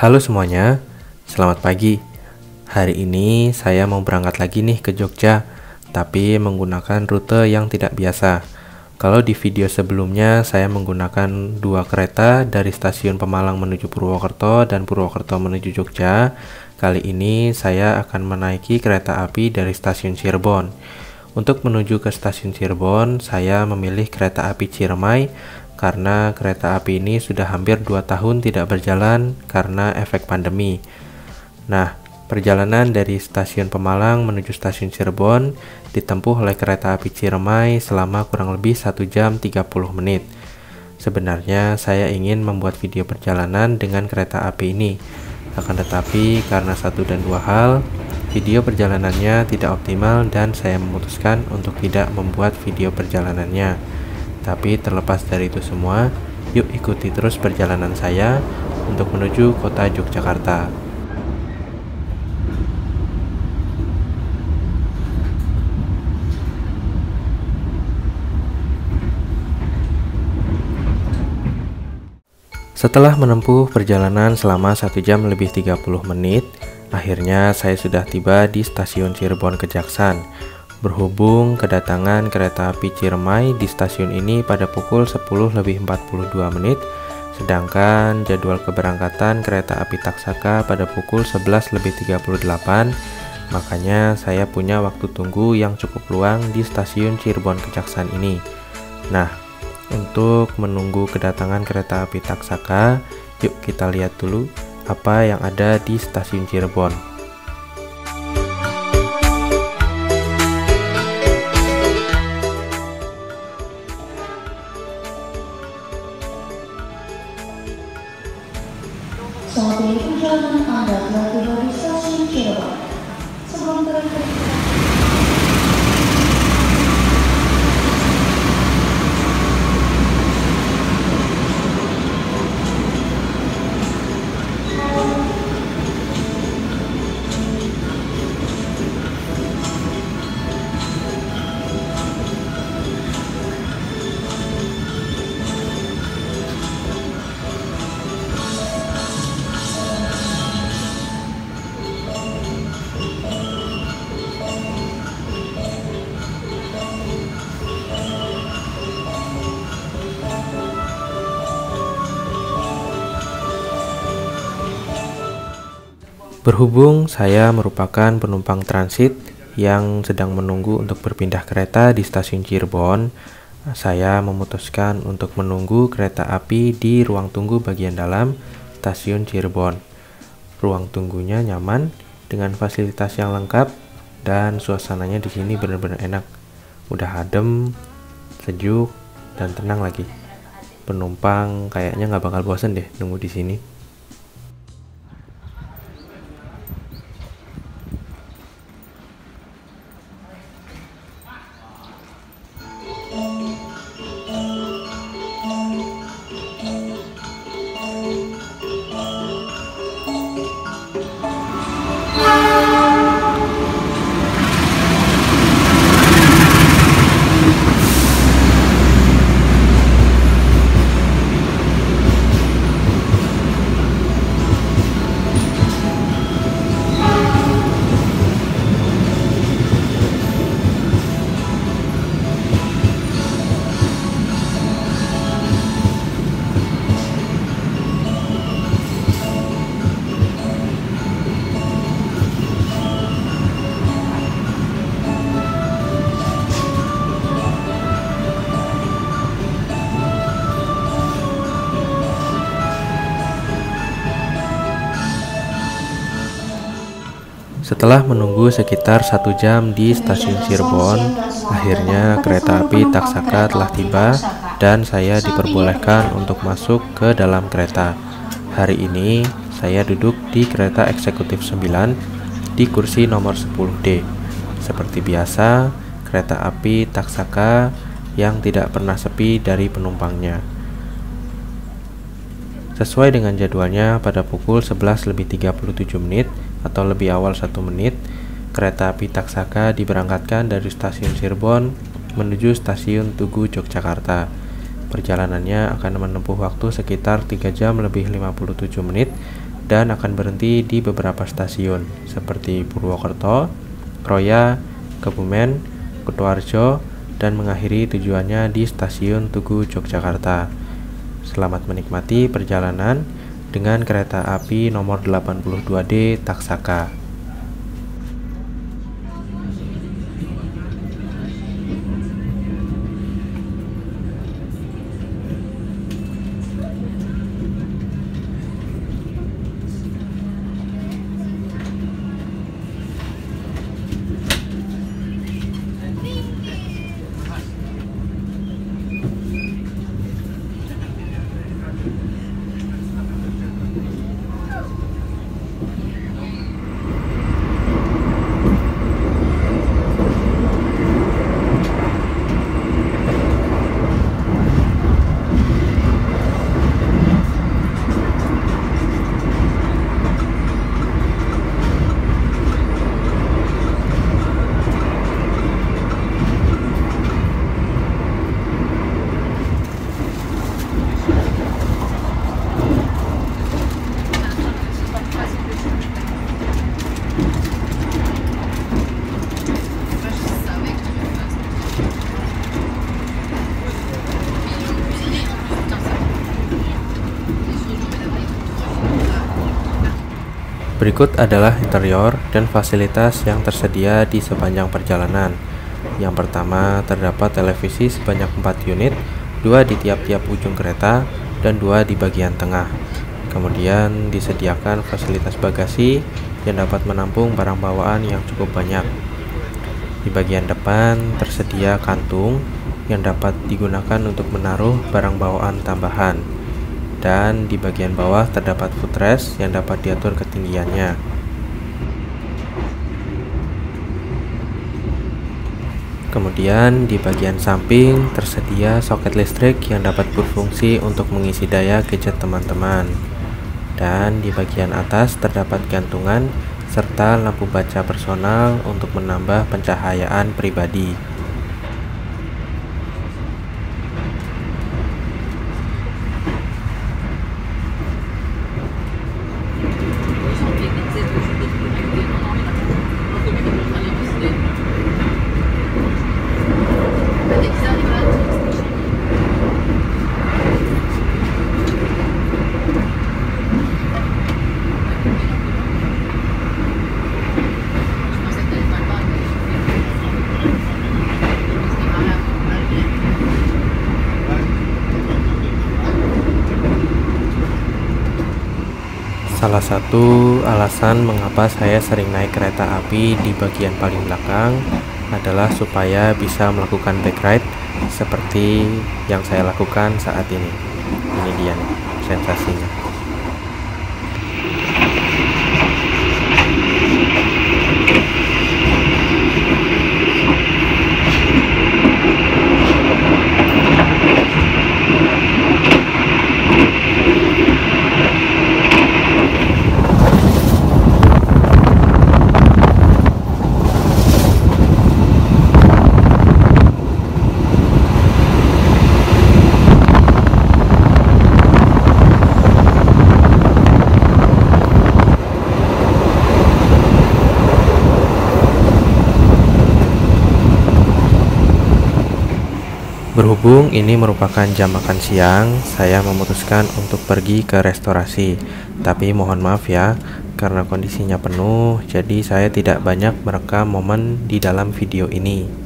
Halo semuanya, selamat pagi. Hari ini saya mau berangkat lagi nih ke Jogja, tapi menggunakan rute yang tidak biasa. Kalau di video sebelumnya saya menggunakan dua kereta dari stasiun Pemalang menuju Purwokerto dan Purwokerto menuju Jogja, kali ini saya akan menaiki kereta api dari stasiun Cirebon. Untuk menuju ke stasiun Cirebon, saya memilih kereta api Ciremai karena kereta api ini sudah hampir 2 tahun tidak berjalan karena efek pandemi. Nah, perjalanan dari stasiun Pemalang menuju stasiun Cirebon ditempuh oleh kereta api Ciremai selama kurang lebih 1 jam 30 menit. Sebenarnya saya ingin membuat video perjalanan dengan kereta api ini. Akan tetapi karena satu dan dua hal, video perjalanannya tidak optimal dan saya memutuskan untuk tidak membuat video perjalanannya. Tapi terlepas dari itu semua, yuk ikuti terus perjalanan saya untuk menuju kota Yogyakarta. Setelah menempuh perjalanan selama 1 jam lebih 30 menit, akhirnya saya sudah tiba di stasiun Cirebon Kejaksan. Berhubung kedatangan kereta api Ciremai di stasiun ini pada pukul 10:42 menit, sedangkan jadwal keberangkatan kereta api Taksaka pada pukul 11:38, makanya saya punya waktu tunggu yang cukup luang di stasiun Cirebon Kejaksan ini. Nah, untuk menunggu kedatangan kereta api Taksaka, yuk kita lihat dulu apa yang ada di stasiun Cirebon. Saat ini perjalanan Anda telah tiba di stasiun Cirebon. Sebelum berangkat Berhubung saya merupakan penumpang transit yang sedang menunggu untuk berpindah kereta di stasiun Cirebon, saya memutuskan untuk menunggu kereta api di ruang tunggu bagian dalam stasiun Cirebon. Ruang tunggunya nyaman dengan fasilitas yang lengkap dan suasananya di sini benar-benar enak. Udah adem, sejuk, dan tenang lagi. Penumpang kayaknya nggak bakal bosan deh nunggu di sini. Setelah menunggu sekitar 1 jam di stasiun Cirebon, akhirnya kereta api Taksaka telah tiba dan saya diperbolehkan untuk masuk ke dalam kereta. Hari ini saya duduk di kereta eksekutif 9 di kursi nomor 10D. Seperti biasa, kereta api Taksaka yang tidak pernah sepi dari penumpangnya. Sesuai dengan jadwalnya pada pukul 11:37 menit atau lebih awal 1 menit, kereta api Taksaka diberangkatkan dari stasiun Cirebon menuju stasiun Tugu Yogyakarta. Perjalanannya akan menempuh waktu sekitar 3 jam lebih 57 menit dan akan berhenti di beberapa stasiun seperti Purwokerto, Kroya, Kebumen, Kutoarjo, dan mengakhiri tujuannya di stasiun Tugu Yogyakarta. Selamat menikmati perjalanan dengan kereta api nomor 82D Taksaka. Berikut adalah interior dan fasilitas yang tersedia di sepanjang perjalanan. Yang pertama, terdapat televisi sebanyak 4 unit, 2 di tiap-tiap ujung kereta dan 2 di bagian tengah. Kemudian disediakan fasilitas bagasi yang dapat menampung barang bawaan yang cukup banyak. Di bagian depan tersedia kantung yang dapat digunakan untuk menaruh barang bawaan tambahan. Dan di bagian bawah terdapat footrest yang dapat diatur ketinggiannya. Kemudian di bagian samping tersedia soket listrik yang dapat berfungsi untuk mengisi daya gadget teman-teman. Dan di bagian atas terdapat gantungan serta lampu baca personal untuk menambah pencahayaan pribadi. Salah satu alasan mengapa saya sering naik kereta api di bagian paling belakang adalah supaya bisa melakukan bike ride seperti yang saya lakukan saat ini. Ini dia nih, sensasinya. Berhubung ini merupakan jam makan siang, saya memutuskan untuk pergi ke restorasi. Tapi mohon maaf ya, karena kondisinya penuh, jadi saya tidak banyak merekam momen di dalam video ini.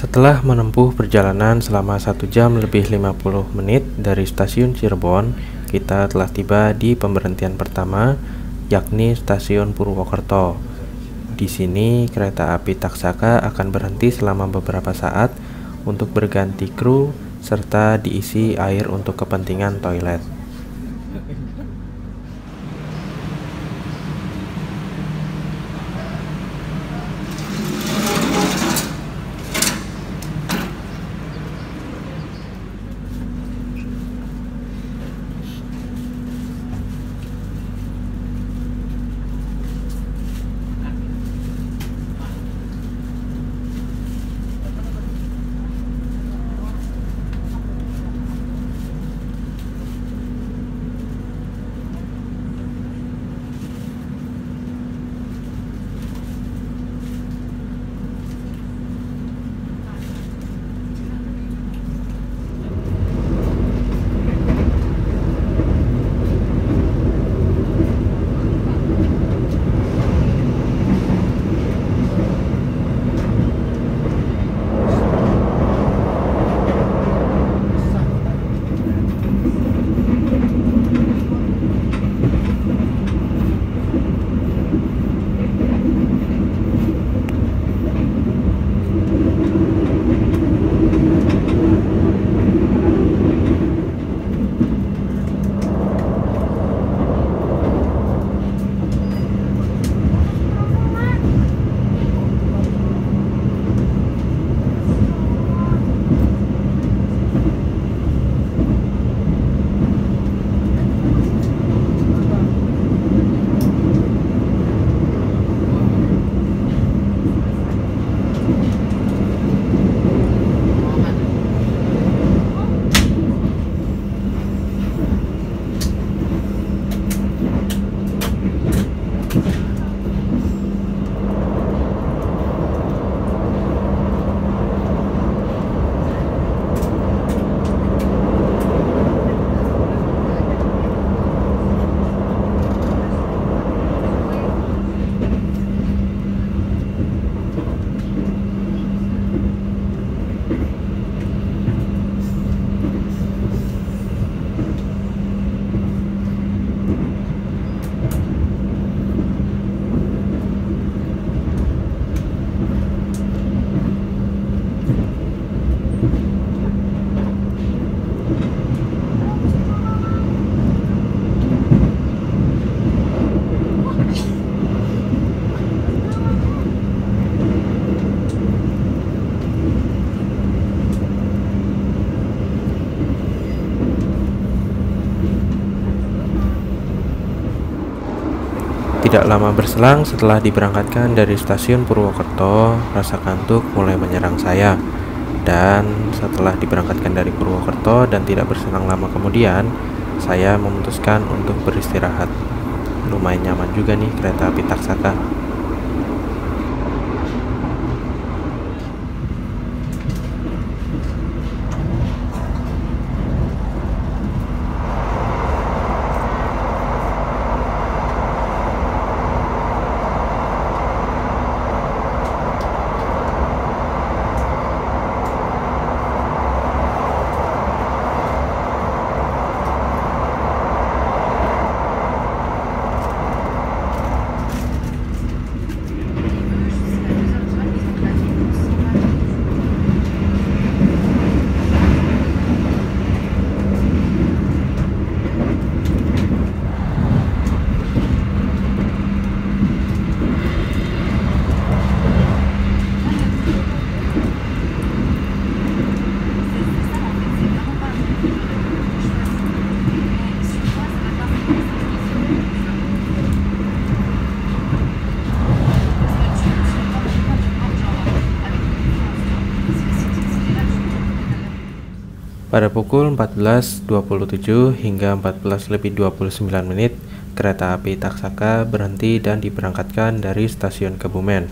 Setelah menempuh perjalanan selama 1 jam lebih 50 menit dari stasiun Cirebon, kita telah tiba di pemberhentian pertama, yakni stasiun Purwokerto. Di sini kereta api Taksaka akan berhenti selama beberapa saat untuk berganti kru serta diisi air untuk kepentingan toilet. Tidak lama berselang setelah diberangkatkan dari stasiun Purwokerto, rasa kantuk mulai menyerang saya. Dan setelah diberangkatkan dari Purwokerto dan tidak berselang lama kemudian, saya memutuskan untuk beristirahat. Lumayan nyaman juga nih kereta api Taksaka. Pada pukul 14.27 hingga 14.29 menit, kereta api Taksaka berhenti dan diberangkatkan dari stasiun Kebumen.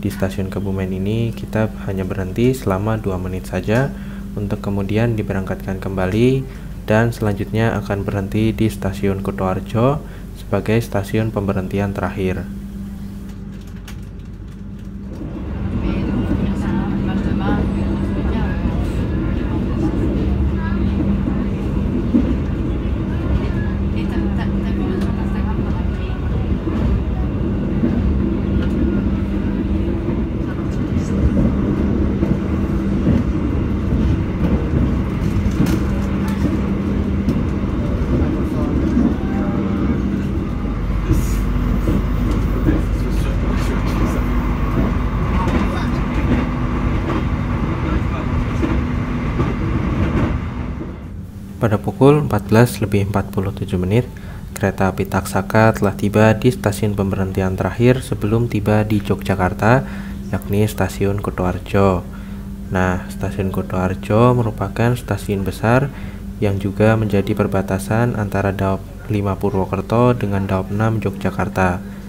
Di stasiun Kebumen ini kita hanya berhenti selama 2 menit saja untuk kemudian diberangkatkan kembali, dan selanjutnya akan berhenti di stasiun Kutoarjo sebagai stasiun pemberhentian terakhir. Pada pukul 14:47, kereta api Taksaka telah tiba di stasiun pemberhentian terakhir sebelum tiba di Yogyakarta, yakni stasiun Kutoarjo. Nah, stasiun Kutoarjo merupakan stasiun besar yang juga menjadi perbatasan antara Daop 5 Purwokerto dengan Daop 6 Yogyakarta.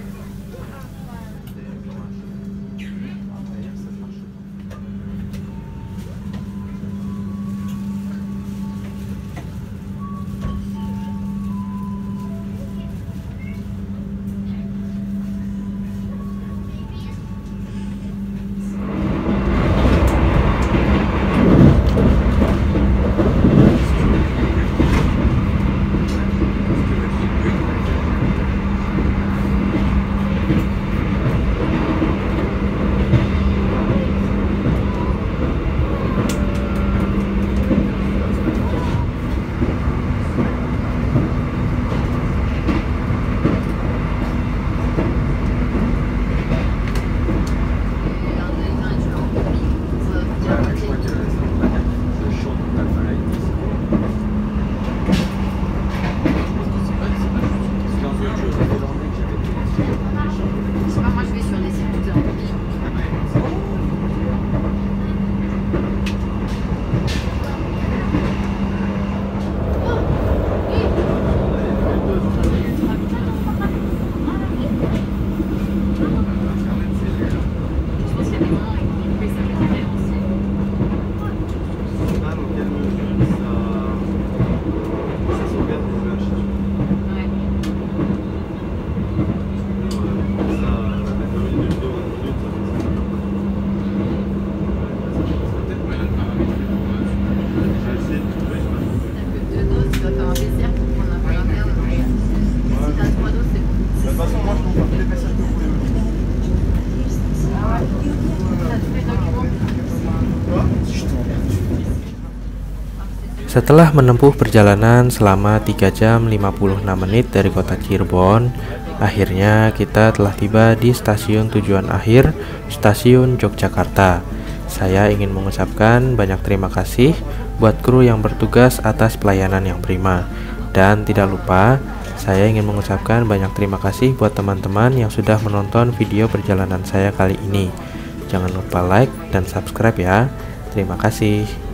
Setelah menempuh perjalanan selama 3 jam 56 menit dari kota Cirebon, akhirnya kita telah tiba di stasiun tujuan akhir, stasiun Yogyakarta. Saya ingin mengucapkan banyak terima kasih buat kru yang bertugas atas pelayanan yang prima. Dan tidak lupa, saya ingin mengucapkan banyak terima kasih buat teman-teman yang sudah menonton video perjalanan saya kali ini. Jangan lupa like dan subscribe ya. Terima kasih.